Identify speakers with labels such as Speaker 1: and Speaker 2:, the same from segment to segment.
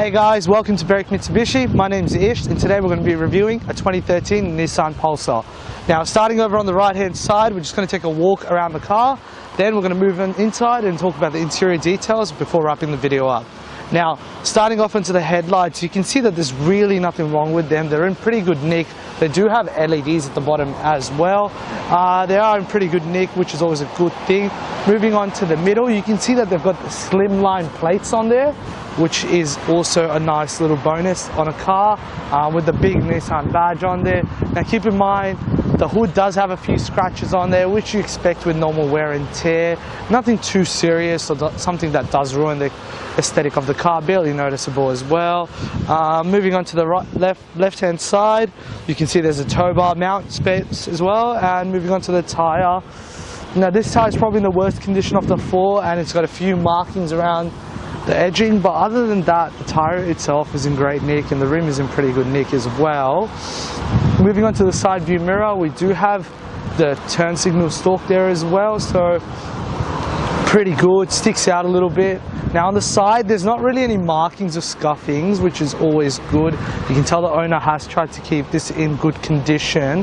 Speaker 1: Hey guys, welcome to Berwick Mitsubishi. My name is Ish and today we're going to be reviewing a 2013 Nissan Pulsar. Now starting over on the right hand side, we're just going to take a walk around the car, then we're going to move inside and talk about the interior details before wrapping the video up. Now starting off into the headlights, you can see that there's really nothing wrong with them. They're in pretty good nick. They do have LEDs at the bottom as well. They are in pretty good nick, which is always a good thing. Moving on to the middle, you can see that they've got the slimline plates on there, which is also a nice little bonus on a car with the big Nissan badge on there. Now keep in mind, the hood does have a few scratches on there, which you expect with normal wear and tear. Nothing too serious or something that does ruin the aesthetic of the car, barely noticeable as well. Moving on to the left hand side, you can see there's a tow bar mount space as well. And moving on to the tyre. Now this tyre is probably in the worst condition of the four, and it's got a few markings around the edging, but other than that, the tyre itself is in great nick and the rim is in pretty good nick as well. Moving on to the side view mirror, we do have the turn signal stalk there as well, so pretty good, sticks out a little bit. Now on the side, there's not really any markings or scuffings, which is always good. You can tell the owner has tried to keep this in good condition.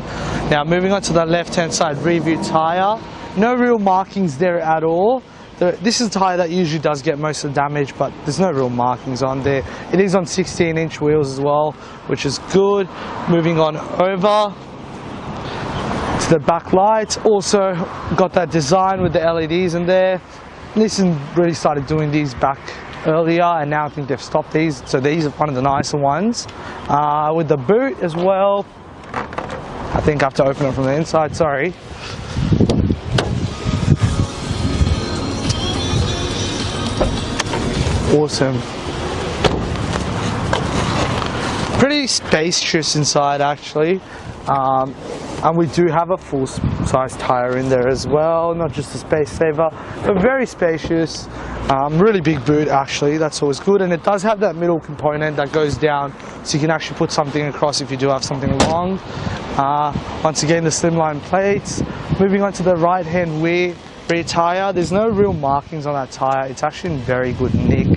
Speaker 1: Now moving on to the left hand side rear view tyre, no real markings there at all. This is a tyre that usually does get most of the damage, but there's no real markings on there. It is on 16-inch wheels as well, which is good. Moving on over to the back lights, also got that design with the LEDs in there. Nissan really started doing these back earlier, and now I think they've stopped these, so these are one of the nicer ones. With the boot as well, I think I have to open it from the inside, sorry. Awesome. Pretty spacious inside actually, and we do have a full size tyre in there as well, not just a space saver, but very spacious. Really big boot actually, that's always good, and it does have that middle component that goes down so you can actually put something across if you do have something long. Once again, the slimline plates. Moving on to the right hand rear tyre, there's no real markings on that tyre. It's actually in very good nick,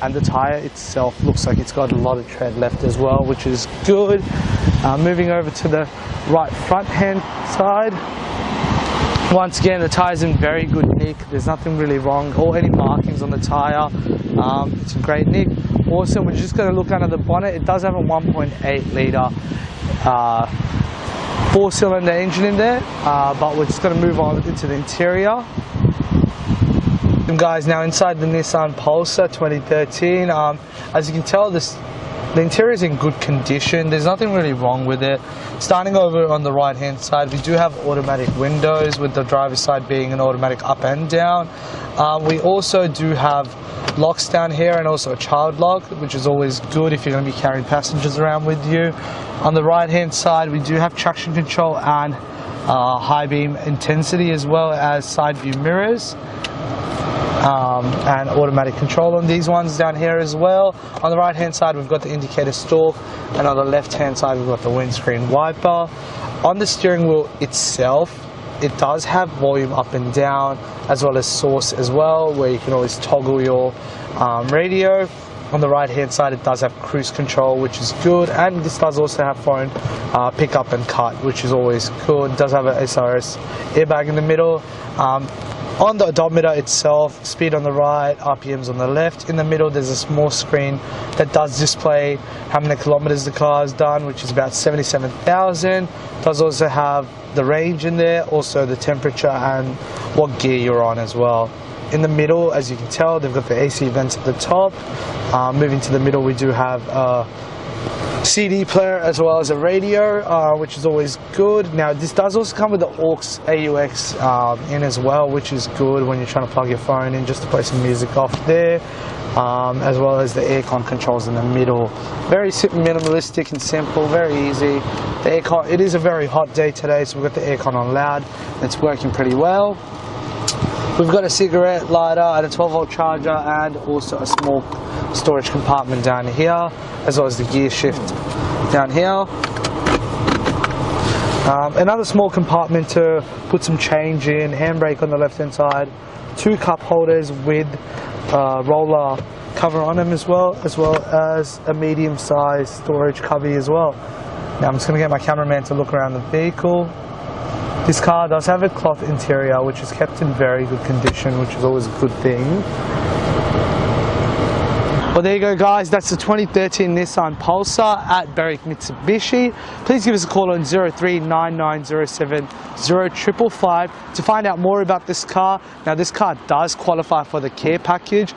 Speaker 1: and the tyre itself looks like it's got a lot of tread left as well, which is good. Moving over to the right front hand side, once again the tyre's in very good nick. There's nothing really wrong or any markings on the tyre. It's in great nick. Also, we're just going to look under the bonnet. It does have a 1.8 litre 4-cylinder engine in there, but we're just going to move on into the interior. And guys, now inside the Nissan Pulsar 2013, as you can tell, the interior is in good condition. There's nothing really wrong with it. Starting over on the right hand side, we do have automatic windows, with the driver's side being an automatic up and down. We also do have locks down here and also a child lock, which is always good if you're going to be carrying passengers around with you. On the right hand side, we do have traction control and high beam intensity, as well as side view mirrors. And automatic control on these ones down here as well. On the right hand side, we've got the indicator stalk, and on the left hand side we've got the windscreen wiper. On the steering wheel itself, it does have volume up and down, as well as source as well, where you can always toggle your radio. On the right hand side, it does have cruise control, which is good, and this does also have phone pick up and cut, which is always good. It does have an SRS airbag in the middle. On the odometer itself, speed on the right, RPMs on the left. In the middle, there's a small screen that does display how many kilometers the car has done, which is about 77,000. Does also have the range in there, also the temperature and what gear you're on as well. In the middle, as you can tell, they've got the AC vents at the top. Moving to the middle, we do have a CD player as well as a radio, which is always good. Now this does also come with the AUX in as well, which is good when you're trying to plug your phone in just to play some music off there, as well as the Aircon controls in the middle. Very minimalistic and simple, very easy. The Aircon, it is a very hot day today, so we've got the Aircon on loud. It's working pretty well. We've got a cigarette lighter and a 12-volt charger, and also a small storage compartment down here, as well as the gear shift down here. Another small compartment to put some change in, handbrake on the left hand side, 2 cup holders with roller cover on them as well as a medium-sized storage cubby as well. Now I'm just going to get my cameraman to look around the vehicle. This car does have a cloth interior which is kept in very good condition, which is always a good thing. Well, there you go, guys. That's the 2013 Nissan Pulsar at Berwick Mitsubishi. Please give us a call on 0399070555 to find out more about this car. Now, this car does qualify for the care package,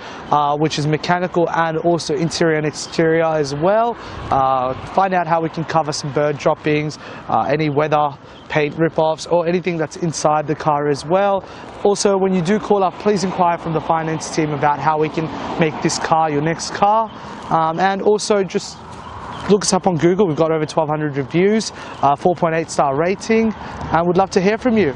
Speaker 1: which is mechanical and also interior and exterior as well. Find out how we can cover some bird droppings, any weather, paint rip-offs, or anything that's inside the car as well. Also, when you do call up, please inquire from the finance team about how we can make this car your next car. And also just look us up on Google. We've got over 1,200 reviews, 4.8 star rating, and we'd love to hear from you.